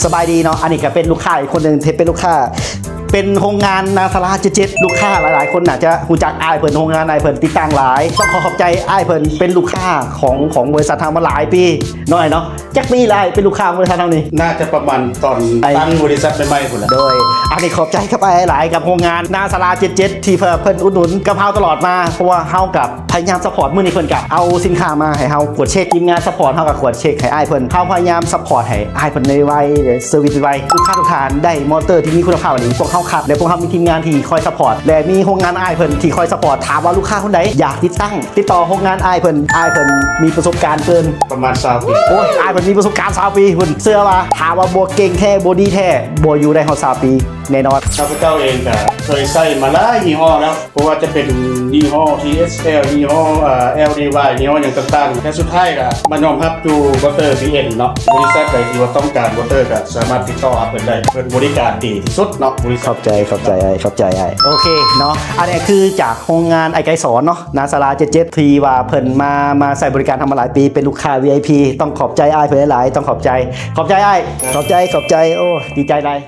สบายดีเนาะอันนี้ก็เป็นลูกค้าอีกคนหนึ่งที่เป็นลูกค้าเป็นโรงงานนาซาราเจ็ดลูกค้าหลายๆคนอาจจะรู้จักอ้ายเพิ่นโรงงานอ้ายเพิ่นติดตั้งหลายต้องขอบใจอ้ายเพิ่นเป็นลูกค้าของบริษัททางมาหลายปีน้อยเนาะจักปีหลายเป็นลูกค้าบริษัททางนี้น่าจะประมาณตอนตั้งบริษัทใหม่ๆพุ่นแหละโดยอันนี้ขอบใจกับอ้ายหลายกับโรงงานนาซาราเจ็ดที่เพิ่นอุดหนุนกับเฮาตลอดมาเพราะว่าเฮากับพยายามซัพพอร์ตมื้อนี้เพิ่นกับเอาสินค้ามาให้เฮากดเช็คทีมงานซัพพอร์ตเฮากับกดเช็คให้อ้ายเพิ่นเฮาพยายามซัพพอร์ตให้อ้ายเพิ่นในไว้เซอร์วิสไว้ลูกค้าทุกท่านได้มอเตอร์ที่มีคุณภาพแบบนี้พวกเฮาคัดและพวกเฮามีทีมงานที่คอยซัพพอร์ตและมีโรงงานอ้ายเพิ่นที่คอยซัพพอร์ตถามว่าลูกค้าคนใดอยากติดตั้งติดต่อโรงงานอ้ายเพิ่นมีประสบการณ์เกินประมาณ20 ปีโอ้ยอ้ายเพิ่นมีประสบการณ์20 ปีเพิ่นเชื่อว่าถามว่าบ่เก่งแท้บ่ดีแท้บ่อยู่ได้เฮา20 ปีแน่นอนข้าพเจ้าเองก็เคยใส่มาหลายยี่ห้อแล้วเพราะว่าจะเป็นยี่ห้อ TSL ยี่ห้อLDY ยี่ห้ออย่างต่างๆแต่สุดท้ายก็มายอมรับดูวอเตอร์ BN เนาะบริษัทใดที่ว่าต้องการวอเตอร์ก็สามารถติดต่อเพิ่นได้เพิ่นบริการดีที่สุดเนาะบริษัทขอบใจไอ้โอเคเนาะอันนี้คือจากโรงงานไอ้ไกรสอนเนาะนาซารา77ทีว่าเพิ่นมาใส่บริการทำมาหลายปีเป็นลูกค้า VIP ต้องขอบใจอ้ายเพิ่นหลายๆต้องขอบใจอ้ายขอบใจโอ้ดีใจหลาย